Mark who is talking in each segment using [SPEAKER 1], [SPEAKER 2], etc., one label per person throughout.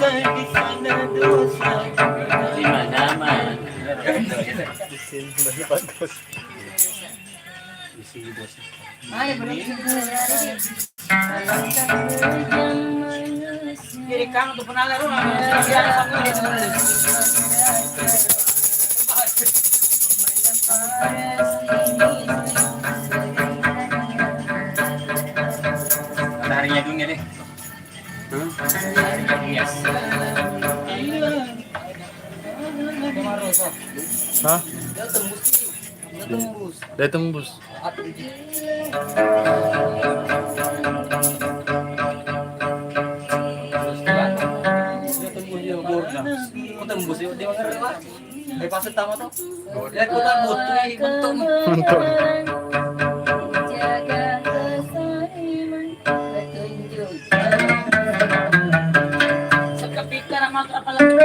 [SPEAKER 1] di sana dosa.
[SPEAKER 2] Di mana-mana.
[SPEAKER 3] Ay, belum
[SPEAKER 4] Kiri kamu tuh pernah lalu
[SPEAKER 2] Harinya dunia deh.
[SPEAKER 1] Hah?
[SPEAKER 4] Dia tembus.
[SPEAKER 1] Dia tembus.
[SPEAKER 4] Kau tembus dia mana Pak? Pas pertama tuh. Dia kota butuh bentuk.
[SPEAKER 1] Untuk
[SPEAKER 4] Sekepikar sama apalagi.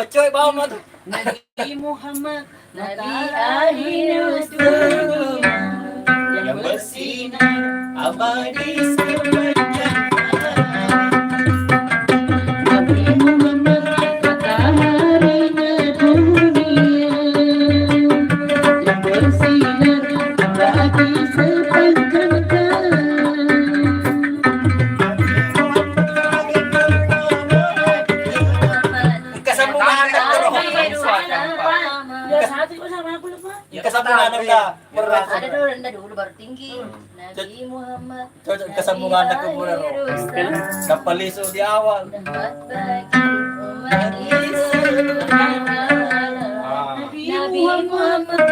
[SPEAKER 4] Coy bawa mah tuh. Nabi Muhammad, Nabi akhir dunia yang bersinar abadi sepanjang
[SPEAKER 3] Nabi Muhammad mataharinya dunia yang bersinar abadi sepanjang
[SPEAKER 4] kesambungan kita
[SPEAKER 3] ada dulu baru tinggi. Nabi Muhammad
[SPEAKER 4] kesambungan ke bulan kapal isu di awal
[SPEAKER 3] Nabi Muhammad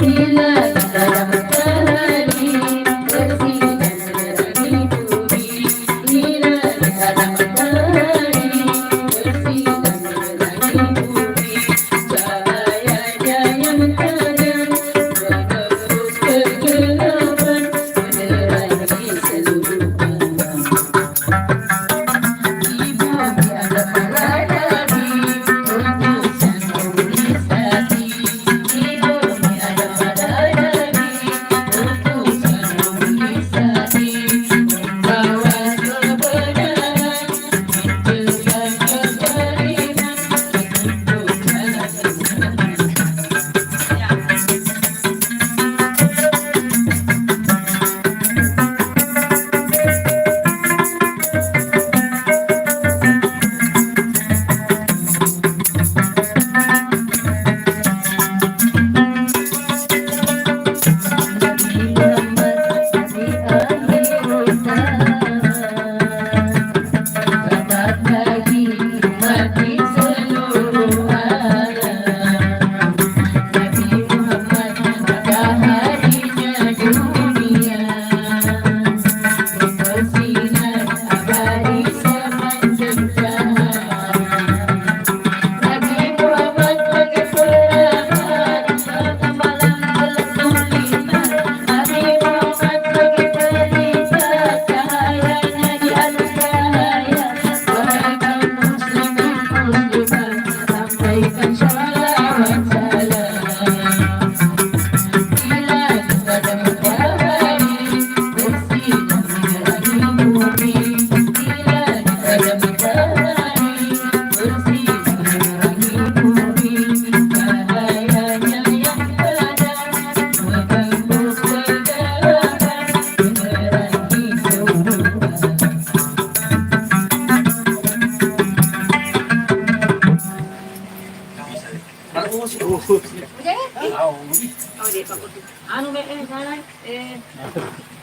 [SPEAKER 3] Terima kasih.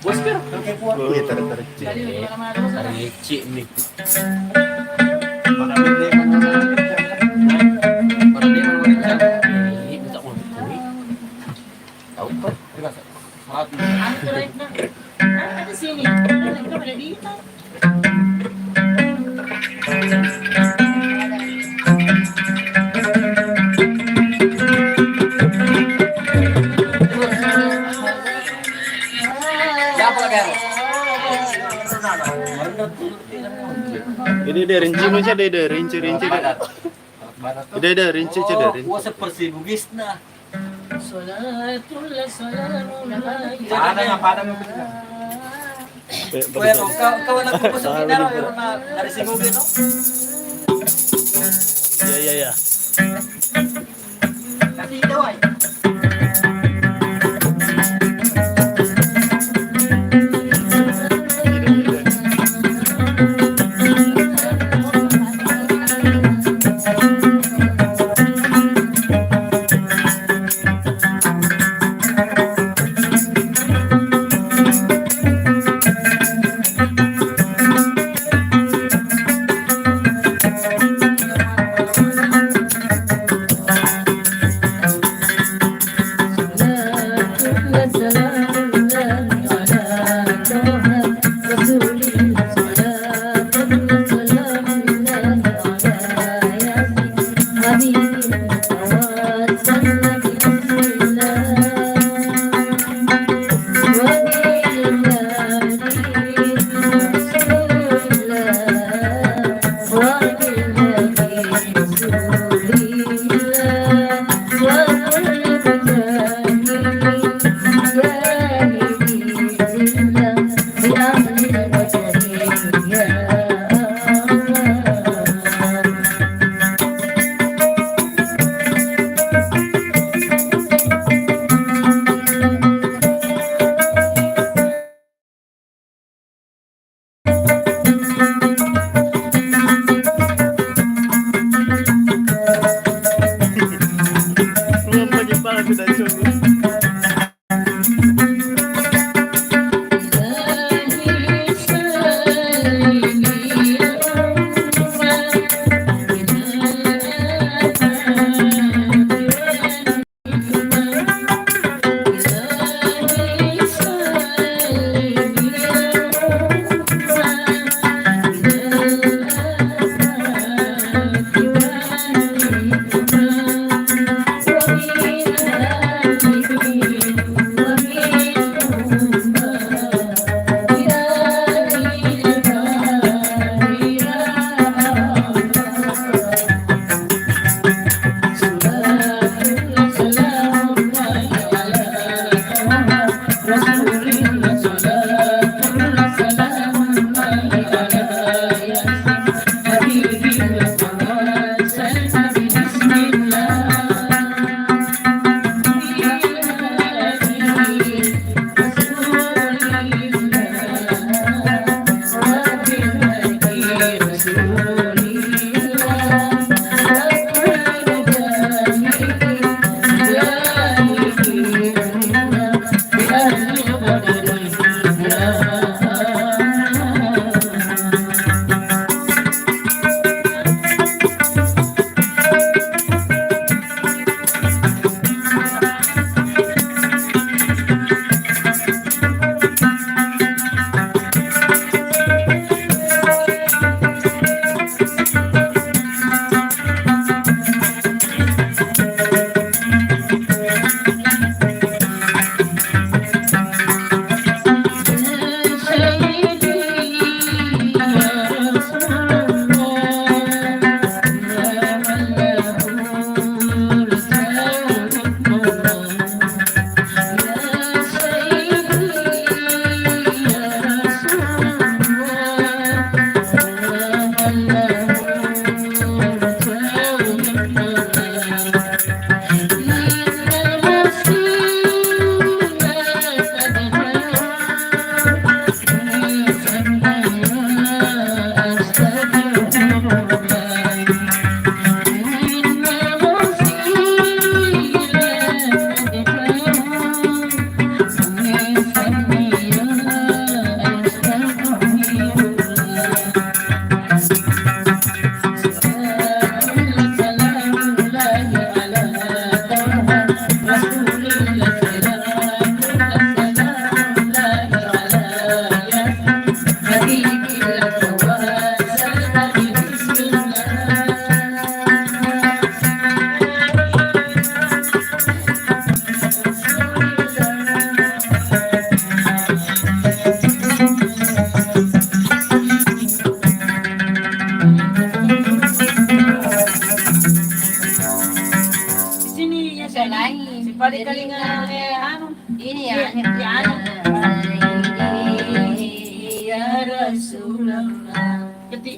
[SPEAKER 4] Bos kira, kakek kuat.
[SPEAKER 1] Oh, iya, tarik-tarik.
[SPEAKER 2] Reci nih.
[SPEAKER 4] Mana dia mana? Mana dia mana?
[SPEAKER 2] Ini minta uang kuih.
[SPEAKER 4] Tahu kok? Salat.
[SPEAKER 3] Ada sini. Ada pada dito.
[SPEAKER 4] Siapa lagi?
[SPEAKER 1] Ini deh rinci macam deh rinci deh. Deh rinci aja deh.
[SPEAKER 4] Wah seperti bugis nah.
[SPEAKER 3] Salatullah salamun alaihi.
[SPEAKER 4] Pada mo. Kuya, kau anak ko sa kinaro yung dari singugin, no?
[SPEAKER 1] Ya.
[SPEAKER 4] Kasi ito ay.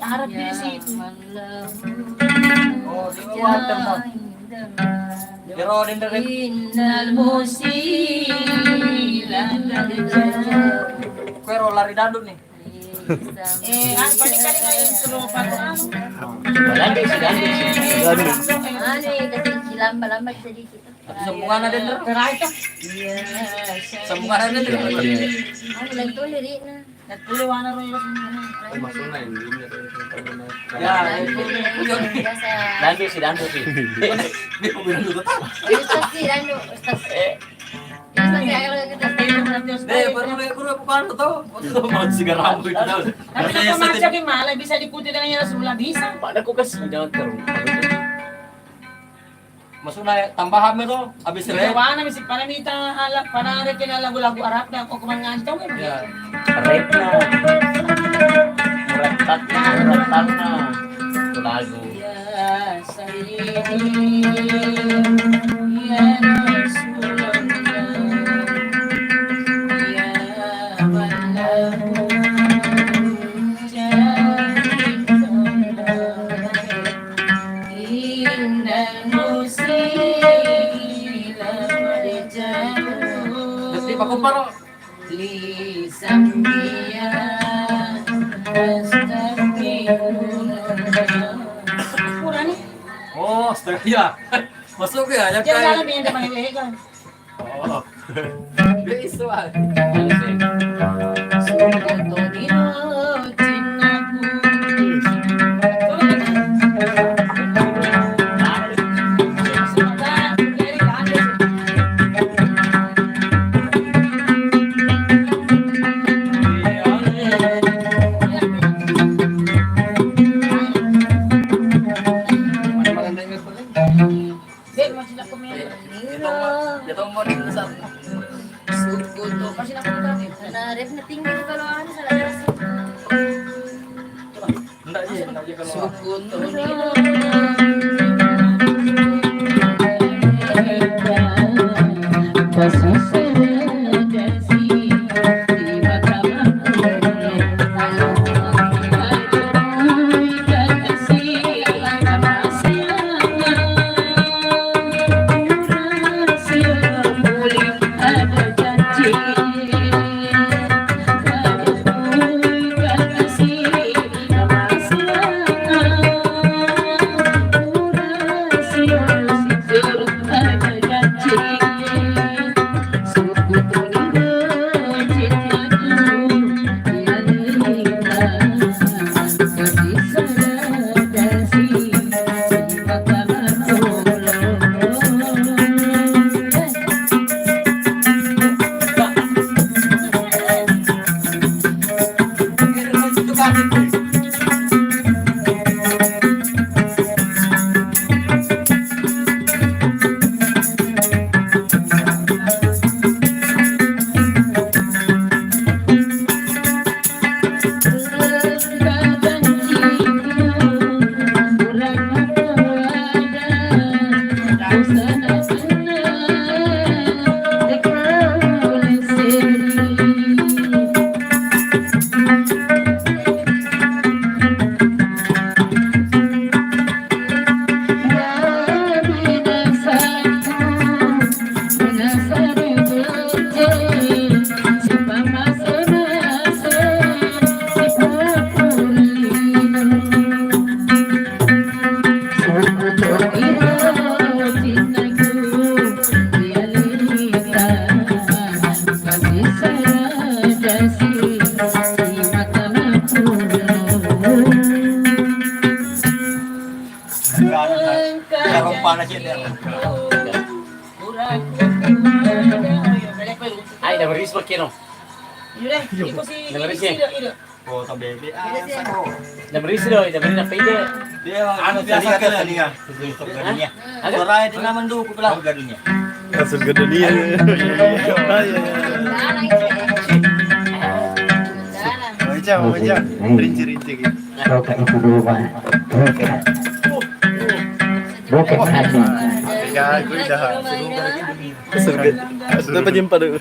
[SPEAKER 5] Arab di situ.
[SPEAKER 4] Oh, di water mo. Pero din dari
[SPEAKER 5] Innal musilan
[SPEAKER 4] pero lari dadu nih.
[SPEAKER 5] balik-balik ngayon suruh patuan.
[SPEAKER 2] Lagi si Dandi.
[SPEAKER 1] Dandi.
[SPEAKER 3] Ano eh, kasi silamba-lamba sa dito.
[SPEAKER 4] At sambungan na din dari.
[SPEAKER 5] Terai ka.
[SPEAKER 4] Sambungan na din dari.
[SPEAKER 3] Ano lang to, liri na.
[SPEAKER 5] Nagpuliwan na rin yung
[SPEAKER 4] Ya, yun.
[SPEAKER 3] Sa...
[SPEAKER 2] Dandi si Dandi si.
[SPEAKER 4] Di ko binulot.
[SPEAKER 3] Ustaz si, ano, ustaz. Ustaz si, ayaw lang kita.
[SPEAKER 4] Pero may kuro pa paano to? Mga sigarambo ito daw.
[SPEAKER 5] Tapi kung pumasya kay Malay, bisa dikuti na niya sa mula bisa.
[SPEAKER 2] Pada ko kasi jangan terus.
[SPEAKER 4] Masuna tambahan mo to. Abis rin.
[SPEAKER 5] Gawa na, misip panamita alak, panari kinalago-lago arap na ako kumangantaw.
[SPEAKER 4] Ya.
[SPEAKER 2] Rep na. Muratat na. Lagu.
[SPEAKER 5] Ya Sayyidi, Ya Rasulullah, Ya Wallahu, Innal musila warjalu
[SPEAKER 4] Di pa kumparo.
[SPEAKER 5] li sambiya astagfirullah. Kurang nih.
[SPEAKER 4] Oh, astaga. Masuk ya, ya
[SPEAKER 5] Jangan dalam
[SPEAKER 4] kayak.
[SPEAKER 5] yang depan ini kan.
[SPEAKER 4] Oh. Bisa.
[SPEAKER 5] Sukuto dino cinnaku.
[SPEAKER 4] Maganda yung pala.
[SPEAKER 5] Dek, masih nak kumil.
[SPEAKER 4] Ito mo din sa.
[SPEAKER 5] Sukuto, masih nak kumil.
[SPEAKER 3] Na ref na tinggi sa kalawaan sa lalas.
[SPEAKER 4] Enggak sih, enggak sih kalau.
[SPEAKER 5] Sukuto
[SPEAKER 4] Karong panas yun.
[SPEAKER 2] Ay, dah beris makin.
[SPEAKER 5] Yaudah, ikut si Ido.
[SPEAKER 4] Foto baby.
[SPEAKER 2] Dah beris dah na pede.
[SPEAKER 4] Dia anu biasa ka niya. Niya. Suara itu naman do ko pala gadunya.
[SPEAKER 1] Masuk ke dunia. Macam rinci-rinci gitu.
[SPEAKER 6] Roket itu berubah. Roket hati.
[SPEAKER 1] Ya, gue udah surga. Dapat jumpa dulu.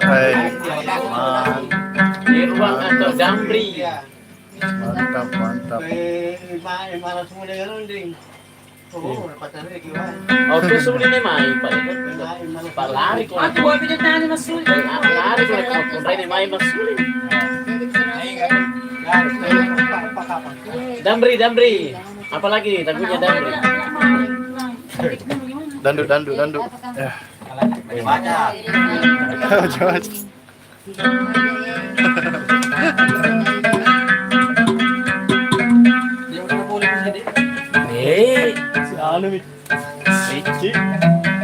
[SPEAKER 1] Ay,
[SPEAKER 2] Di ruang atau Damri.
[SPEAKER 1] mantap, mantap.
[SPEAKER 4] Malas mo na yun, ding. Oo, napatari, kiwan.
[SPEAKER 2] Oh, tu sulit ni mai pak. Pak lari ko.
[SPEAKER 5] Ako, wala pinagtahan na sulit.
[SPEAKER 2] Lari ko kung ni mai masulit. Damri, Damri. Apa lagi lagunya Damri?
[SPEAKER 1] Dandut, dandut, dandut. Ya.
[SPEAKER 4] Baca.
[SPEAKER 1] Jangan.
[SPEAKER 4] Yung napuli mo siya, ding.
[SPEAKER 2] Eh,
[SPEAKER 1] Ano mi?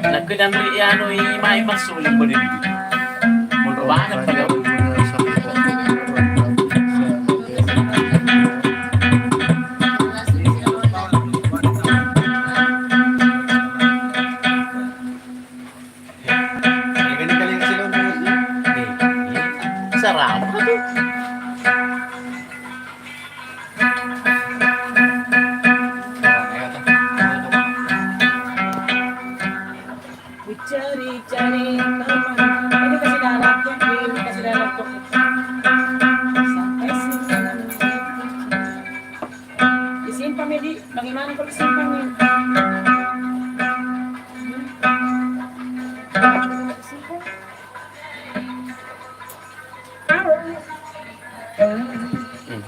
[SPEAKER 2] naku Damri ano mai masulit mo din. Mundo banget pa daw.
[SPEAKER 4] Galing-galing sila.
[SPEAKER 2] Sarap ka to.
[SPEAKER 5] Cari-cari teman. Ini kasih dalam tuh, ini kasih dalam tuh. Sampai sini. Disimpan ya, Di. Bagaimana kalau disimpan nih?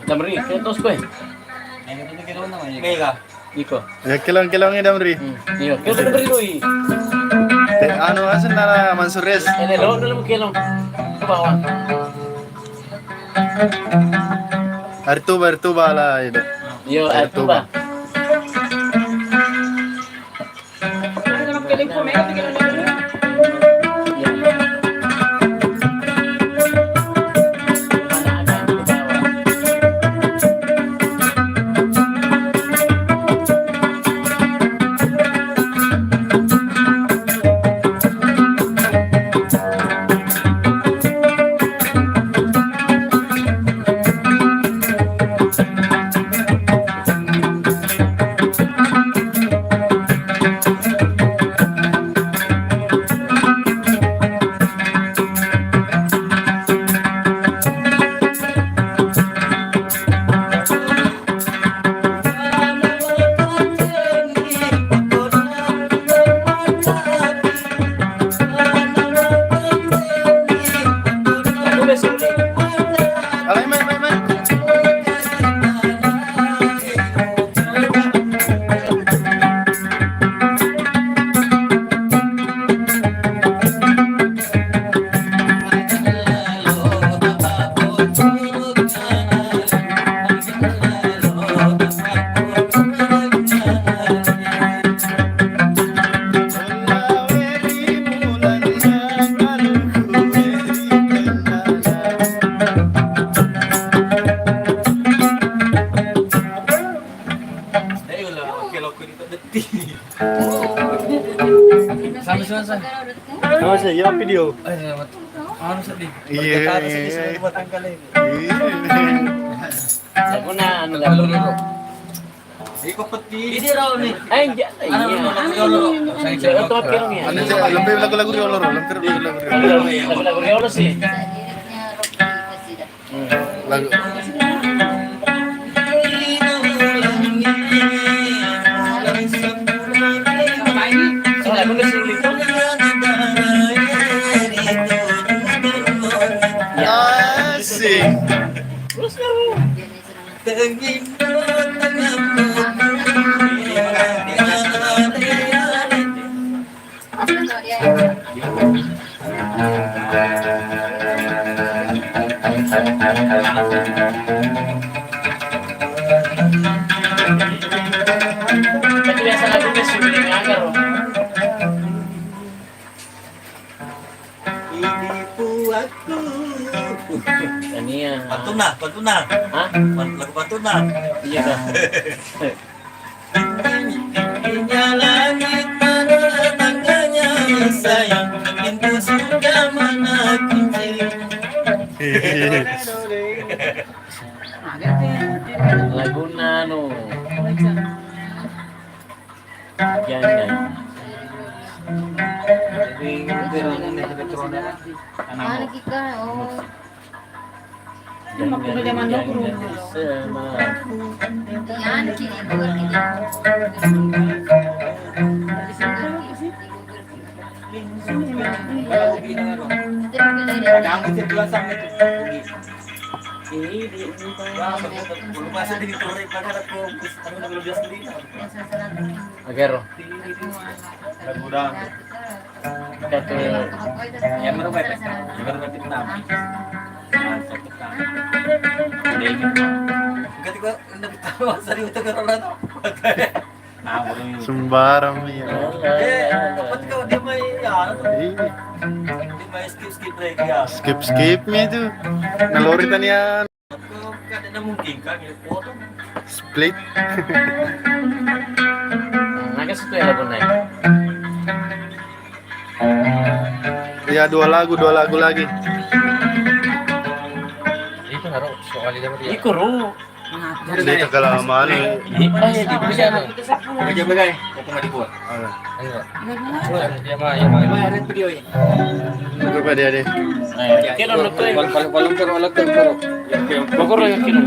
[SPEAKER 2] Damri, ketos ko eh.
[SPEAKER 4] Mega.
[SPEAKER 2] Iko.
[SPEAKER 1] Ya kilang-kilang ni Damri.
[SPEAKER 2] Iyo, ketos Damri ko eh.
[SPEAKER 1] Ano asan na Mansures?
[SPEAKER 2] Ini lo dalam kilong. Ke bawah.
[SPEAKER 1] Artuba lah itu.
[SPEAKER 2] Iyo, itu ba?
[SPEAKER 5] Ano naman galing po, meron tingnan na yun.
[SPEAKER 4] Sama sa.
[SPEAKER 1] Ano siya? Yung video.
[SPEAKER 4] Ay, ano sa di?
[SPEAKER 1] Iya.
[SPEAKER 2] Lagu na, ano lagu nito?
[SPEAKER 4] Hindi raw ni.
[SPEAKER 2] Ay, hindi. Ay,
[SPEAKER 4] Ano
[SPEAKER 2] Pero ito, pero niya.
[SPEAKER 1] Ano siya? Lampi lagu-lagu riolo. Lampi lagu-lagu riolo.
[SPEAKER 2] Lagu Riolo sih.
[SPEAKER 3] Sa liriknya Rocky Kasida.
[SPEAKER 1] Lagu.
[SPEAKER 2] So, lagu na sulit ko.
[SPEAKER 1] Asik.
[SPEAKER 2] Terus lagu.
[SPEAKER 3] Apa dia?
[SPEAKER 2] Tapi biasa lagu na sulit ng agar. Kaniya.
[SPEAKER 4] Pantun na.
[SPEAKER 2] Hah?
[SPEAKER 4] Lagu pantun na.
[SPEAKER 2] Iya dah.
[SPEAKER 4] Tingginya langit mana tangganya sayang, pintu surga mana kunci.
[SPEAKER 2] Lagu na no. Yan yan.
[SPEAKER 3] Mana kita? Oh.
[SPEAKER 2] Jangan sama.
[SPEAKER 3] Yan kini bukan kini.
[SPEAKER 4] Kamu sebelah sama itu. Belum masuk di sore pada aku belum biasa sendiri.
[SPEAKER 2] Agero.
[SPEAKER 1] Mudah.
[SPEAKER 2] Kata
[SPEAKER 4] Yang merubah. Yang merubah tim enam. Ketika hendak tahu sari untuk orang itu. Nah, baru.
[SPEAKER 1] Sembarang ya.
[SPEAKER 4] Apa kau dia main ya? Dia main skip lagi ya.
[SPEAKER 1] Skip me itu. Naloritan yan.
[SPEAKER 4] Kau kan ada mungkin kan ya foto.
[SPEAKER 1] Split.
[SPEAKER 2] nagas itu ya lagu naik.
[SPEAKER 1] Ya dua lagu lagi.
[SPEAKER 4] Itu harus soal dia dia.
[SPEAKER 2] Iku ru.
[SPEAKER 1] Hindi kagalaman.
[SPEAKER 2] Ay, di ba siya no?
[SPEAKER 4] Kerja bagay. Kau nggak dibuat. Enggak. Dia mah ada video ya.
[SPEAKER 1] Ano pa dia?
[SPEAKER 2] Ay, kino no ko.
[SPEAKER 4] Balong pero alat pero.
[SPEAKER 2] Bogor yung kino.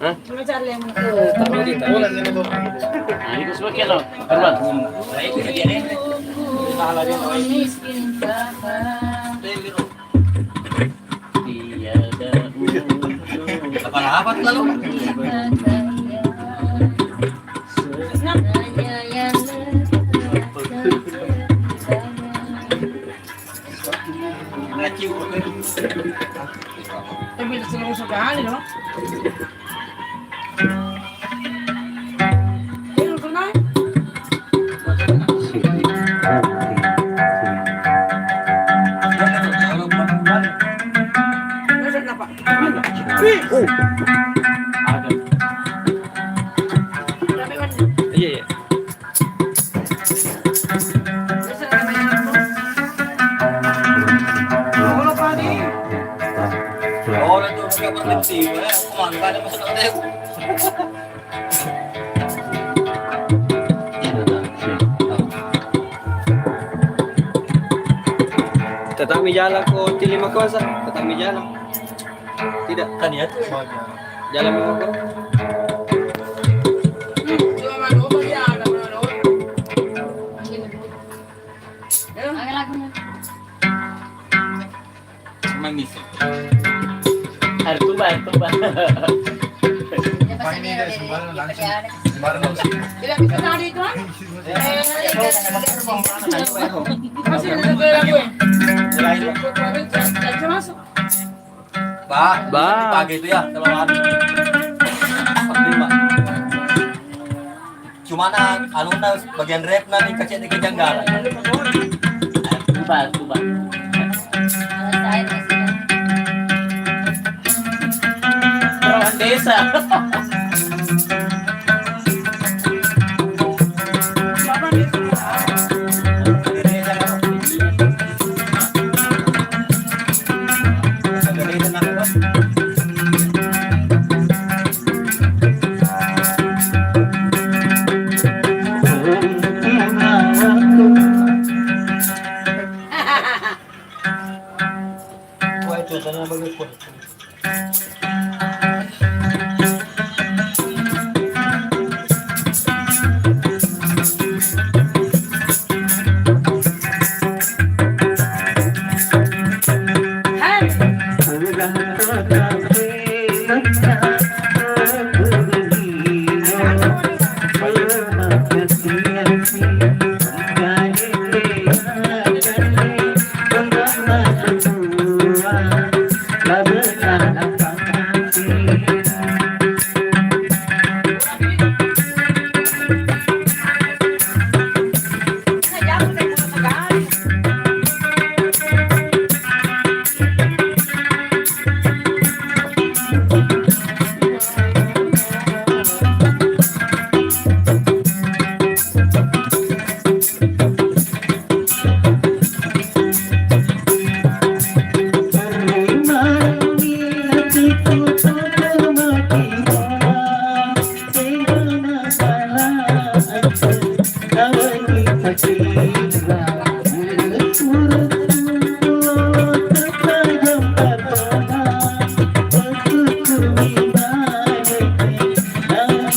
[SPEAKER 2] Ha?
[SPEAKER 4] Tahu di tahu.
[SPEAKER 2] Ay, gusto mo kino. Karuan.
[SPEAKER 4] Ay, itu dia ni. Salah dia.
[SPEAKER 3] Miskin papa.
[SPEAKER 2] Tiada.
[SPEAKER 4] Apa lalu?
[SPEAKER 3] Hanya yang
[SPEAKER 4] Ngaciu.
[SPEAKER 5] Tapi selalu sekali no. Ini pernah? Nasaan na pa?
[SPEAKER 4] Iya iya.
[SPEAKER 5] Wala pa din.
[SPEAKER 4] Orang tu bukan berhenti, kumang kada masuk ke dalam.
[SPEAKER 7] Tatami jalan ko tilima ko sa tatami jalan. Tidak,
[SPEAKER 4] Kan ya.
[SPEAKER 7] jalan mo ko.
[SPEAKER 5] Cuma mano pa dia ada mano.
[SPEAKER 3] Ang lagunya.
[SPEAKER 4] Manis.
[SPEAKER 2] Air tuba.
[SPEAKER 3] Dia pasti dia ada.
[SPEAKER 5] Bila bisa tadi itu kan? Masih ada lagu ya? Bisa masuk.
[SPEAKER 4] Ba. Pagi itu ya, kalau hari. Lima. Cuma anu na bagian rap na nih kacet di kejanggalan.
[SPEAKER 2] Tuba.
[SPEAKER 3] Saya di sini.
[SPEAKER 2] Perawan desa.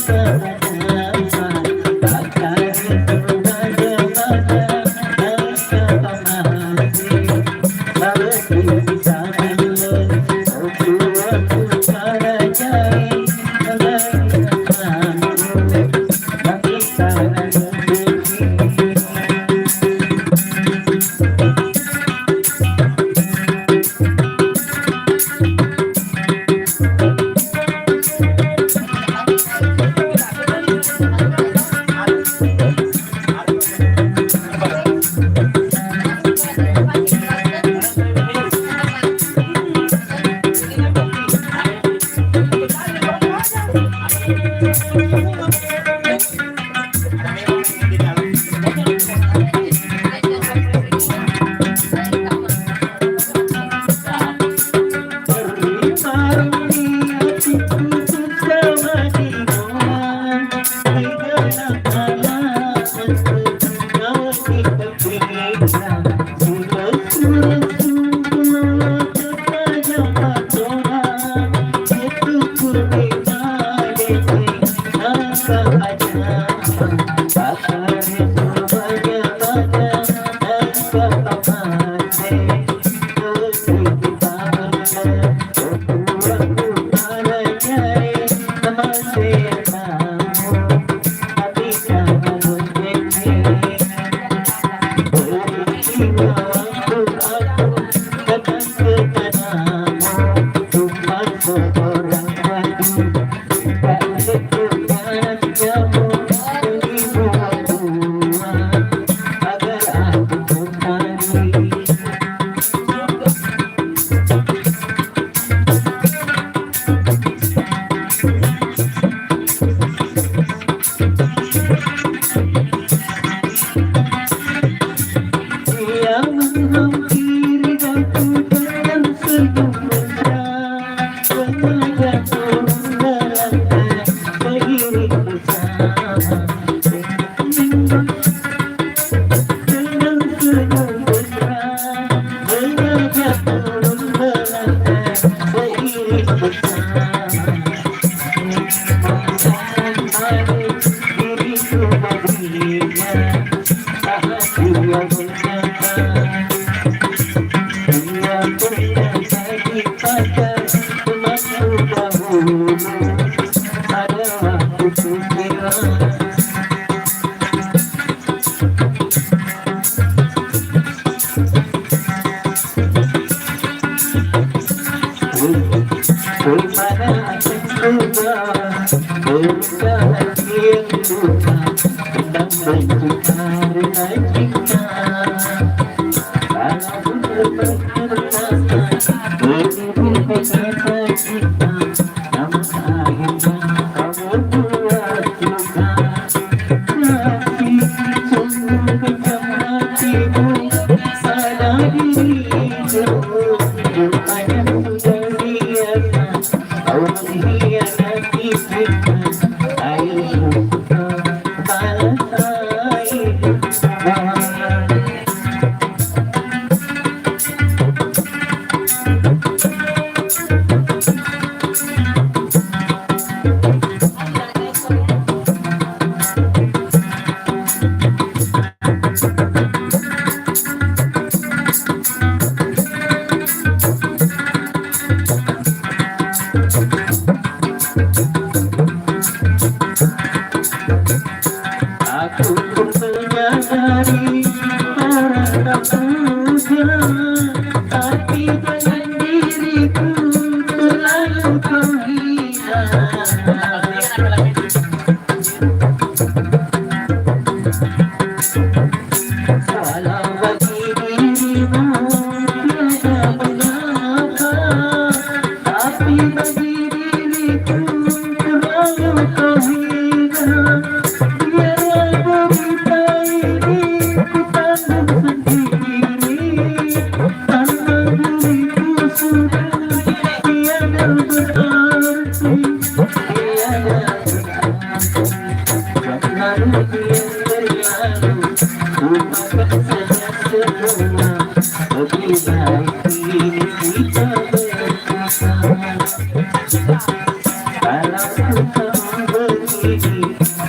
[SPEAKER 8] Kalau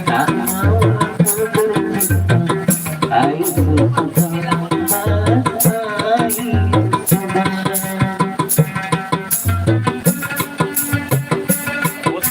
[SPEAKER 6] Tak mau aku berhenti. Ayo
[SPEAKER 2] Bos,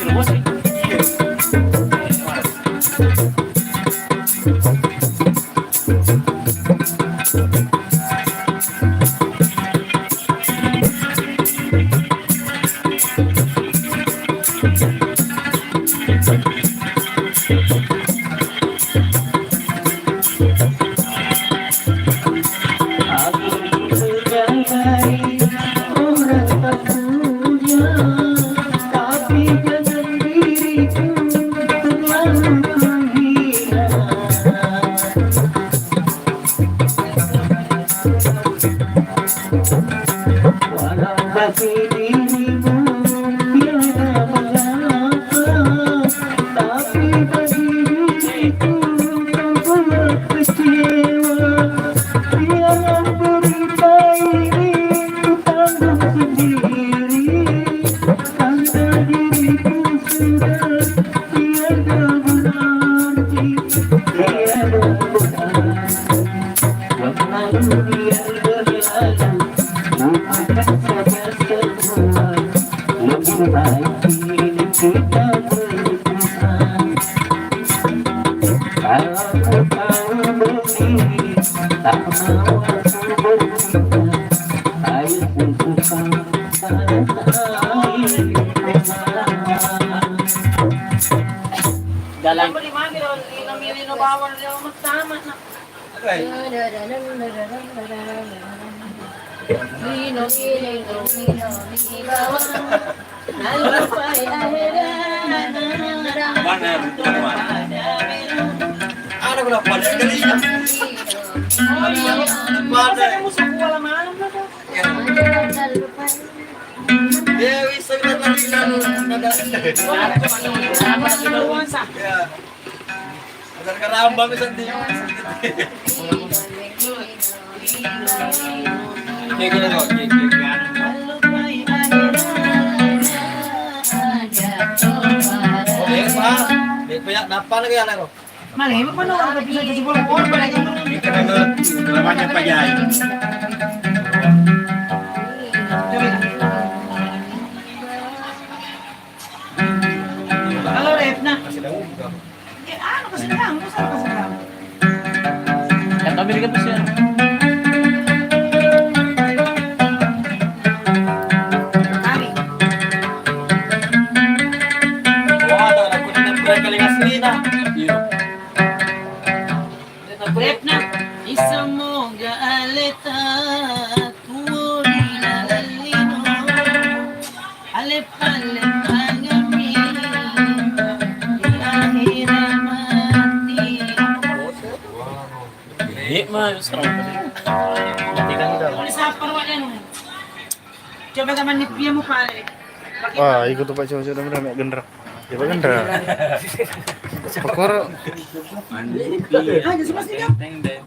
[SPEAKER 2] Galang.
[SPEAKER 4] Ano ko na pala kanina? Dewi sa kanina nada. Agar karambang isang di. Oke, Pak. Banyak napa lagi ya, Lero?
[SPEAKER 5] Mali, mapanood ka sa siguro ko pala yung
[SPEAKER 1] Namanya Pak Yai.
[SPEAKER 5] Halo, ref na. Ano kasi lang? Saan kasi lang?
[SPEAKER 2] Yang kami dekat siya.
[SPEAKER 5] Kami.
[SPEAKER 4] Wah, ada aku dengan berkali asli dah.
[SPEAKER 2] Iyo.
[SPEAKER 5] Ref na. Isa mo gaaleta tuwori na lalino alep-alep ang amin ilahiramati.
[SPEAKER 2] Iya mah sekarang. Matikan daw.
[SPEAKER 5] Ano sa parwan yan? Coba ka manipya mo pare.
[SPEAKER 1] Wah, ikut tuh Pak Coba udah mek gendrak. Ya Pak gendrak. Pokor
[SPEAKER 2] Mandi.
[SPEAKER 5] Ah, jadi mas niya.
[SPEAKER 2] Teng deh.